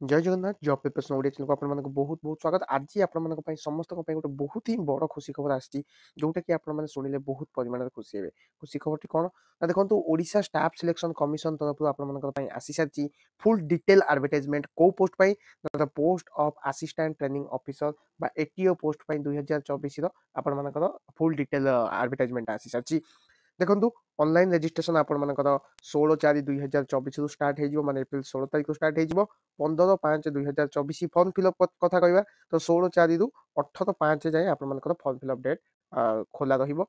जय Jagannath job papers Odia channel को आपण मानक बहुत बहुत स्वागत। आज आपण मानक पई समस्त को पई गोटे बहुत ही बड़ खुशी खबर आछि जोटा कि आपण माने सुनिले बहुत परिमाण रे खुशी हेबे। खुशी खबरटी कोन ना देखंतु ओडिशा स्टाफ सिलेक्शन कमिशन तरफ आपण मानक पई आसी साची फुल डिटेल एडवर्टाइजमेंट को पोस्ट पई the post of assistant training officer बा एटीओ पोस्ट पई 2024 रो आपण मानक फुल डिटेल एडवर्टाइजमेंट आसी साची। देखंतु ऑनलाइन रजिस्ट्रेशन आपण मानकर 16/4/2024 रु स्टार्ट हे जिवो माने एप्रिल 16 तारिख स्टार्ट हे जिवो 15/5/2024 फॉर्म फिलअप कथा कहबा तो 16/4 रु 18/5 जाय आपण मानकर फॉर्म फिलअप डेट खोला रहिबो।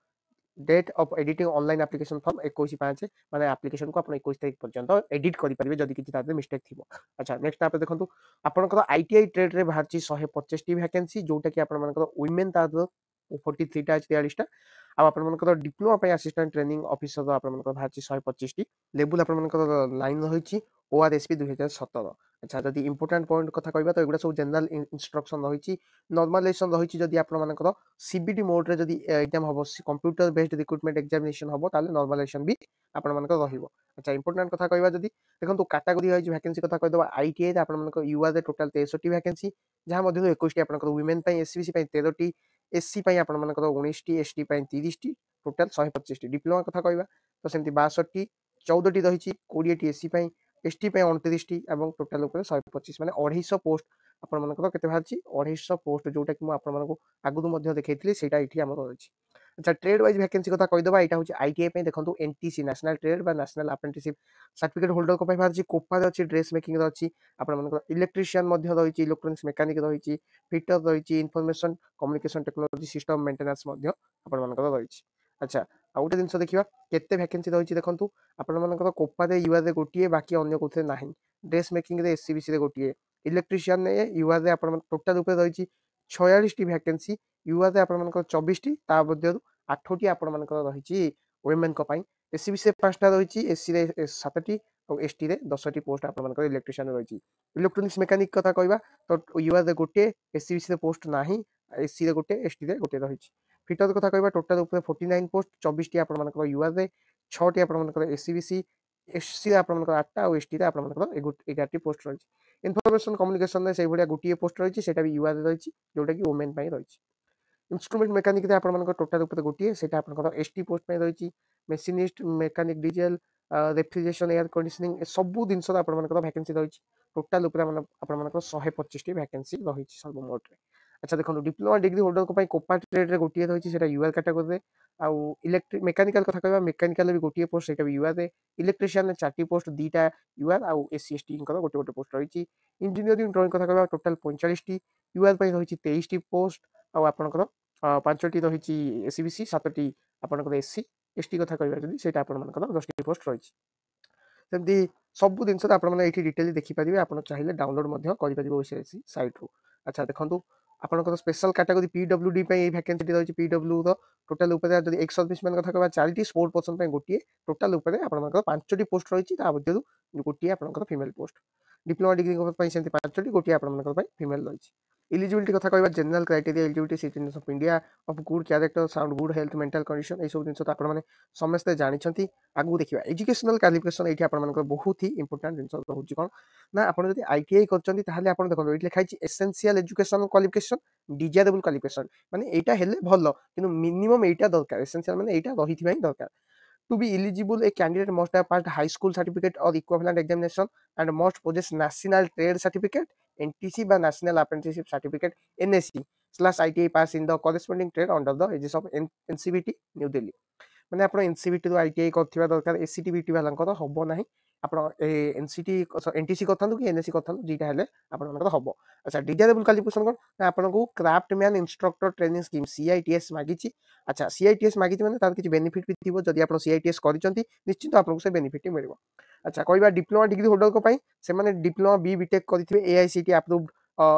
Date of editing online application form 21/5 माने एप्लिकेशन को आपण 21 तारिख पर्यंत एडिट करि परिबे जदि किछि ताते मिस्टेक थिबो। अच्छा नेक्स्ट आप देखंतु आपनकर आईटीआई ट्रेड रे बाहरची 125 टी वैकेंसी जोटा कि आपण मानकर वुमेन तार 43 टा 43 टा आपण मानकर डिप्लोमा पे असिस्टेंट ट्रेनिंग ऑफिसर आपण मानकर बाहरची 125 टी लेवल आपण मानकर लाइन रहिची ओआरएसपी 2017। अच्छा जदि इंपोर्टेंट पॉइंट कथा कहबा तो एगुडा सब जनरल इंस्ट्रक्शन रहिची नॉर्मलाइजेशन रहिची जदि आपण मानकर सीबीटी मोड रे जदि एग्जाम हबो कंप्यूटर बेस्ड रिक्रूटमेंट एग्जामिनेशन हबो ताले नॉर्मलाइजेशन भी आपण मानकर रहिबो। अच्छा इंपोर्टेंट कथा कहबा जदि देखंतु कैटेगरी वाइज वैकेंसी कथा कह दबा आईटीआई रे आपण मानकर यूआर रे टोटल 63 वैकेंसी जहां मध्ये 21 टी आपण वुमेन पई एससीबीसी पई 13 टी एससी पई आपण मानकर 19 टी एसटी पई 30 टी टोटल 125 टी डिप्लोमा कथा कहबा तो सेमति 62 टी 14 टी रहिची 20 टी एससी पई एसटी पई 29 टी एवं टोटल ऊपर 125 माने 250 पोस्ट आपण मानकर केते बाहरची 250 पोस्ट जोटा कि मु आपण मानको आगुदु मध्ये देखैतली सेटा इठी हमर अछि। अच्छा ट्रेड वाइज वैकेंसी कथा कहि दबा एटा होची आईटीआई पे देखंतु एनटीसी नेशनल ट्रेड बा नेशनल अप्रेंटिसशिप सर्टिफिकेट होल्डर को पे बाहरची कोपा रे अछि ड्रेस मेकिंग रे अछि आपण मानकर इलेक्ट्रिशियन मध्ये रहिची इलेक्ट्रॉनिक्स मैकेनिक रहिची फिटर रहिची information communication technology system maintenance मध्ये आपण मानकर रहिची। अच्छा आ गोटे जिंस देखिबा केते वैकेंसी रहिची देखंतु आपण मानकर कोपा रे यूआर रे गोटिए बाकी अन्य कोथे नाही ड्रेस मेकिंग रे एससीबीसी रे गोटिए इलेक्ट्रिशियन ने यूआर रे आपण टोटल ऊपर रहिची 46 टी वैकेंसी यूआर रे आपण मानकर 24 टी ता मध्यरु 8 टी आपण मानकर रहिची वुमेन को पई एससीबीसी रे 5 टा रहिची एससी रे 7 टी और एसटी रे 10 टी पोस्ट आपण मानकर इलेक्ट्रिशियन रहिची। इलेक्ट्रॉनिक्स मैकेनिक कथा कहबा तो यूआर रे गोटे एससीबीसी रे पोस्ट नाही एससी रे गोटे एसटी रे गोटे रहिची। फिटर कथा कहबा टोटल ऊपर 49 पोस्ट 24 टी आपण मानकर यूआर रे 6 टी आपण मानकर एससीबीसी एससी रे आपण मानकर 8 टा और एसटी रे आपण मानकर 11 टी पोस्ट रहिची। इन्फॉर्मेशन कम्युनिकेशन रे सेही भलिया गोटिए पोस्ट रहिची सेटा भी यूआर रे रहिची जोटा कि वुमेन पई रहिची। इंस्ट्रूमेंट मैकेनिक रे आपण मानकर टोटल ऊपर गोटिए सेटा आपनकर एसटी पोस्ट पई रहिची machinist mechanic diesel refrigeration air conditioning सब दिन आपण मानकर वैकेंसी रहिची टोटल ऊपर आपण मानकर 125 टी वैकेंसी रहिची सब मोड रे। अच्छा देखो डिप्लोमा डिग्री होल्डर को पई कोपा ट्रेड रे गोटिए रहिची सेटा यूआर कैटेगरी रे आउ इलेक्ट्रिक मेकानिकल कथा कहबा मेकानिकल भी गोटिए पोस्ट सेटा भी यूआर रे इलेक्ट्रिशियन 4 टी पोस्ट दीटा यूआर आउ एससी एसटी को गोटे गोटे पोस्ट रहिची। इंजीनियरिंग ड्राइंग कथा कहबा टोटल 45 टी यूआर पई रहिची 23 टी पोस्ट आउ आपनकर 5 टी रहिची एससीबीसी 7 टी आपनकर एससी एसटी कथा कहबा जदी सेटा आपण मानकर 10 टी पोस्ट रहिची। सेमती सब दिन आपण मैंने ये डिटेल देखिपारे आप चाहिए डाउनलोड कर सैट रू। अच्छा देखो आपंकर स्पेशल कैटेगरी पीडब्ल्यूडी वैकेंसी रही PW total ex serviceman कथा कहबा 4 टी स्पोर्ट पर्सन गोटे टोटाल आप 5 टी पोस्ट रही गोटे आप फीमेल पोस्ट डिप्लोमा डिग्री 5 टी गोटे आप फीमेल रही। एलिजिबिलिटी कथा कहबा general criteria eligibility citizen of India of good character sound good health mental condition ए सब दिन तो आपण माने समस्त जानिछंती। आगु देखिबा एजुकेशनल क्वालिफिकेशन एठी आपण मानकर बहुत ही इंपोर्टेंट दिन रहउची कोन ना आपण जदि आईटीआई करचंती ताहाले आपण देखो एठी लिखा छि essential educational qualification desirable qualification माने एटा हेले भलो किनु मिनिमम एटा दरकार एसेंशियल माने एटा रहिथिबा ही दरकार। To be eligible, a candidate must have passed high school certificate or equivalent examination and must possess national trade certificate, NTC by national apprenticeship certificate, NSC/ITI pass in the corresponding trade under the aegis of NCVT, New Delhi. माने आपण NCBT रो ITI करथिबा दरकार एससीटीबीटी वालांकर हबो नाही आपण NCT NTC करथांतु कि NSC करथांतु जेटा हेले आपण मानकर हबो। अच्छा डिजायरेबल क्वालिफिकेशन कोन ना आपण को craftsman instructor training scheme CITS मागिची। अच्छा सीआईटीएस मागिची माने तार किछि बेनिफिट भी थिबो जदि आपण सीआईटीएस करिसंती निश्चित आपण को से बेनिफिट मिलबो। अच्छा कहबा डिप्लोमा डिग्री होल्डर को पई से माने डिप्लोमा बी बीटेक करिथिबे AICTE approved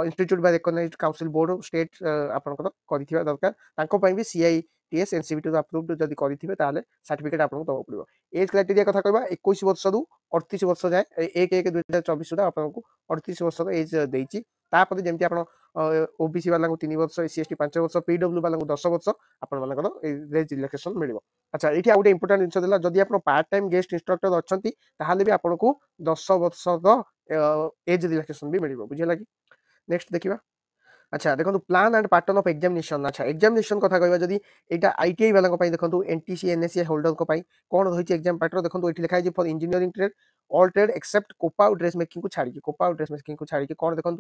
institute by recognized council board state आपनकर करिथिबा दरकार तांको पई भी सीआईटीएस एनसीबीटी अप्रूव्ड जदि करिथिबे ताले सर्टिफिकेट आपन को दबो पड़िबो। एज क्राइटेरिया कथा कहबा 21 वर्ष रु 38 वर्ष जाय 1/1/2024 सुधा आपन को 38 वर्ष रो एज देइची तापर जेमति आपन ओबीसी वाला 3 वर्ष एससी एसटी 5 वर्ष पीडब्ल्यू वाला 10 वर्ष आपण मानकर एज रिलैक्सेशन मिलिबो। अच्छा एठी आ गोटे इंपोर्टेंट जिंस देला जदि आपण पार्ट टाइम गेस्ट इंस्ट्रक्टर अछंती ताहाले भी आपण को 10 वर्ष एज रिलैक्सेशन भी मिलिबो बुझिला कि। नेक्स्ट देखिबा। अच्छा देखो plan and pattern of examination. अच्छा एग्जामिनेशन कथा कहबा जदि एटा आईटीआई वाला को देखो एनटीसी एनएससी होल्डर को कौन रही एग्जाम पैटर्न देखो ये लिखाई for engineering trade all trade except COPA और ड्रेस मेकिंग को छाड़ी कोपा और ड्रेस मेकिंग को छाड़ी कौन देखो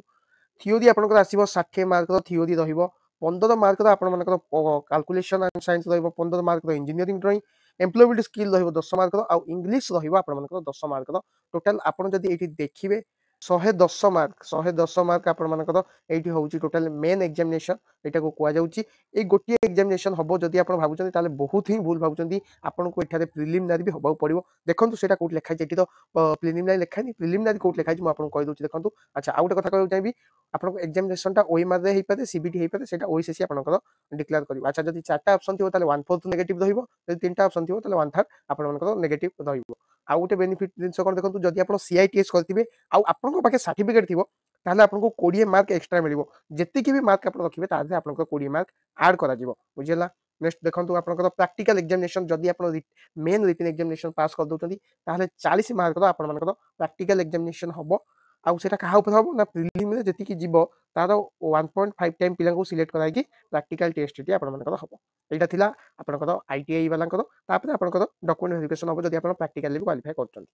थियोरी आपन आसो 60 मार्क थियोरी रहिबो 15 मार्क आपण मानकर कैलकुलेशन एंड साइंस रहिबो 15 mark engineering drawing employability skill रहिबो 10 मार्क आउ इंग्लिश रहिबो आपण मानकर 10 मार्क टोटल आपण जदि एठी देखिबे 110 मार्क आपण मानकर एठी होउची टोटल मेन एग्जामिनेशन एटा को कुआ जाउची ए गोटी एग्जामिनेशन हबो जदि आपण भाबुचंती ताले बहुत ही भूल भाबुचंती आपण को एठारे प्रिलिमिनरी भी हबा पड़िबो देखंतु सेटा कोट लेखा जेठी तो प्रिलिमिनरी लेखा नि प्रिलिमिनरी कोट लेखा मैं आपण कहि दोची देखंतु। अच्छा आउट कथा कहउ चाहिबी आपण को एग्जामिनेशन टा ओएमआर रे हेइ पाते सीबीटी हेइ पाते सेटा ओएसएससी आपण को डिक्लेयर करिबो। अच्छा जदि चारटा ऑप्शन थिबो ताले 1/4 नेगेटिव रहिबो जदि तीनटा ऑप्शन थिबो ताले 1/3 आपण मानकर नेगेटिव रहिबो। आउ गोटे बेनिफिट जिंस कोन देखंतु जदि आपण सीआईटीएस करथिबे आउ आपण को पाके सर्टिफिकेट थिबो ताले आपण को 20 मार्क एक्स्ट्रा मिलिबो जति की भी मार्क आपण रखिबे ताजे आपण को 20 मार्क ऐड करा जिवो बुझिला। नेक्स्ट देखंतु आपण को प्रैक्टिकल एग्जामिनेशन जदि आपण मेन रिटन एग्जामिनेशन पास कर दोतंती ताले 40 मार्क आपण मानकर प्रैक्टिकल एग्जामिनेशन हबो आउ सेटा कहा ऊपर हबो ना प्रिलिम जति की जीवो तार 1.5 टाइम पिला को सिलेक्ट कराई कि प्रैक्टिकल टेस्ट टी आपण मानकर हबो। एटा थिला आपनकर आईटीआई वाला तापर आपनकर डॉक्यूमेंट वेरिफिकेशन हबो जदि आपण प्रैक्टिकली क्वालिफाई करछंती।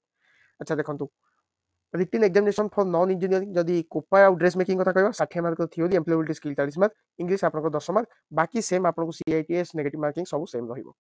अच्छा देखंतु written examination for non engineering जदि कोपा और ड्रेस मेकिंग कथा कहबा 60 mark theory employability skill 40 mark English आपन 10 मार्क बाकी सेम आपन को सीआईटीएस नेगेटिव मार्किंग सब सेम रहिबो।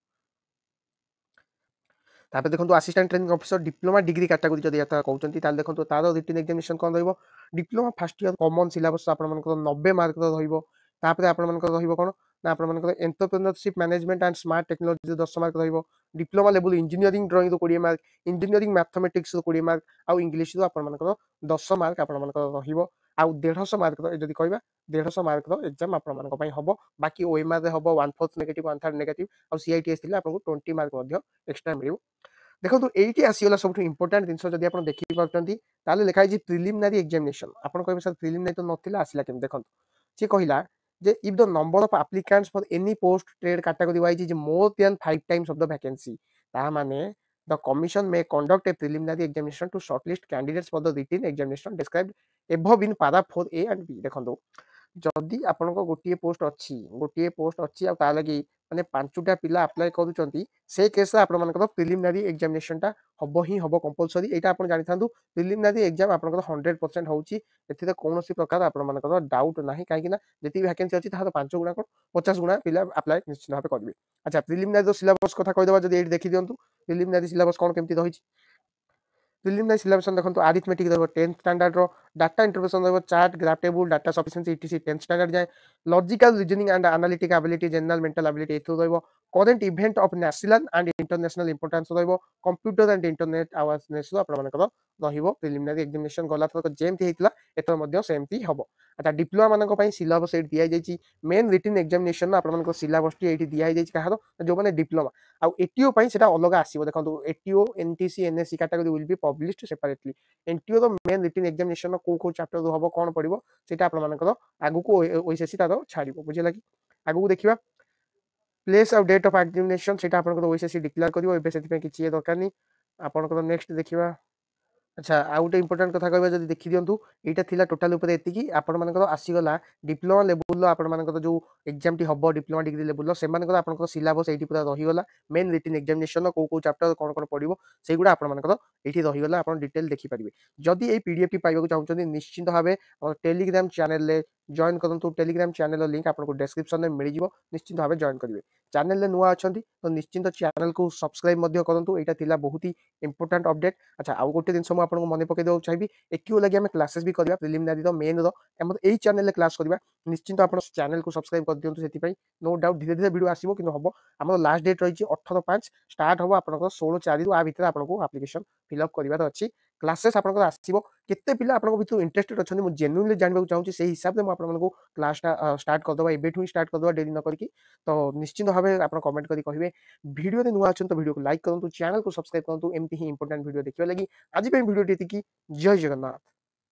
तापर देखंतु assistant training officer diploma degree category जदि आता कहउचंती ताल देखंतु तार रिटन एग्जामिनेशन कोन रहिबो diploma first year common syllabus आपन मन को 90 मार्क रहिबो। तापर आपन मन को रहिबो कोन ना आपन मन को entrepreneurship management and smart technology 10 mark रहिबो। Diploma level engineering drawing 20 mark engineering mathematics 20 mark आउ इंग्लिश आपन मन को 10 मार्क आपन मन को रहिबो आउ 150 मार्क जदि कहबा 150 मार्क एग्जाम आपन मन को पई हबो बाकी ओएमआर रे हबो 1/4 नेगेटिव 1/3 नेगेटिव आउ सीआईटीएस थिले आपन को 20 मार्क मध्ये एक्स्ट्रा मिलिबो। देखो एटी आसीगला सब इंपोर्टेंट जिन जदि आप देखी पार्टी लिखाई प्रिलिमिनारी एग्जामिनेशन आप कह सर प्रिलिमिनारी तो नाला आसला केम देखो सी कहला जे if the number of applicants for any post trade category wise is more than 5 times of the vacancy ता माने the commission may conduct a preliminary examination to shortlist candidates for the written examination described above in para 4A and B. देखो जदि आपण गोटे post अच्छी आ लगी माने 5टा पिला अप्लाई करूचंती से केस आपण मानकर प्रिलिमिनारी एग्जामिनेशन टा हबो ही हबो कंपलसरी एटा आपण जानि थांतु प्रिलिमिनारी एग्जाम आपण 100% होउची एथिरे कोनोसी प्रकार आपण मानकर डाउट नाही काहे कि ना जति वैकेंसी अछि ताहा 5 गुणा 50 गुणा पिला अप्लाई निश्चित भाबे करबे। अच्छा प्रिलिमिनारी सिलेबस कथा कहि देबा जदि एठी देखि दियंतु प्रिलिमिनारी सिलेबस कोन केमति रहिछि प्रिलिमिनारी सिलेबस देखो आरिथमेटिक 10th स्टैंडर्ड रो data interpretation chart graph table data sufficiency etc 10th standard जाए logical reasoning and analytic ability general mental ability एथु रहबो current event of national and international importance रहबो computer and internet awareness आपण मानकर रहिबो preliminary examination गला थक जेमति हेतिला एतर मध्ये सेमति हबो। अच्छा डिप्लोमा मानक पई सिलेबस एट दिया जायछि मेन रिटन एग्जामिनेशन आपण मानक सिलेबस टी एटी दिया जायछि काहरो जो माने डिप्लोमा आ एटीओ पई सेटा अलग आसीबो देखंतु ATO NTC NSC category will be published separately NTO the main written examination को चैप्टर हबो कोन पडिबो सेटा आपण मानकर आगु को ओएसएससी तारो छाडिबो बुझिला कि आगु देखिबा place of date of examination सेटा आपण को ओएसएससी डिक्लेयर करिवो एबे सेति पे किछि दरकार नि आपण को नेक्स्ट देखिबा। अच्छा आउ गोटे इंपोर्टेंट कथा कहबा जदि देखि दियंतु एटा थिला टोटल ऊपर एतिकी आपण मानकर आसीगला डिप्लोमा लेवल लो आपण मानकर जो एग्जाम टी हबो डिप्लोमा डिग्री लेवल लो से मानकर आपण को सिलेबस एटी पूरा रही गला मेन रिटन एग्जामिनेशन को चैप्टर कोन कोन पडिबो सेगुडा आपण मानकर एटी रही गला आपण डिटेल देखि परिबे। जदि ए पीडीएफ टी पाइबो चाहउछन निश्चित भाबे और टेलीग्राम चैनल ले जॉइन करंतु टेलीग्राम चैनल लिंक आपण को डिस्क्रिप्शन में मिल जिवो निश्चित भाबे जॉइन करिवे। चैनल ले नुआ अछंती तो निश्चित चैनल को सब्सक्राइब मध्य करंतु एटा थिला बहुत ही इंपोर्टेंट अपडेट। अच्छा आउ गोटे दिन हम आपको मन पकई देव चाहिए एटीओ लगे आम क्लासेस भी करवा प्रिलिमिनारी मेन यही चैनल क्लास करवा निश्चित आप चैनल को सब्सक्राइब कर दिंतु से नो डाउट धीरे धीरे वीडियो आसो कि हम आम लास्ट डेट रही 18/5 स्टार्ट हम आप 16/4 आ भितर आपको एप्लिकेशन फिलअप करार अच्छी क्लासेस आप आसो केते पिला आपन भितर इंटरेस्टेड अच्छा मुझे जेन्युइनली जानवा चाहूँगी से हिसाब से आपको क्लास स्टार्ट करदे एबेठू स्टार्ट करदे डेरी न करके तो निश्चित भाव आप कमेंट करी कहे वीडियो नुआ अच्छे तो वीडियो को लाइक करूँ चैनल को सब्सक्राइब करूँ एमती ही इंपोर्टेंट वीडियो देखिए लगी आज वीडियो जय जगन्नाथ।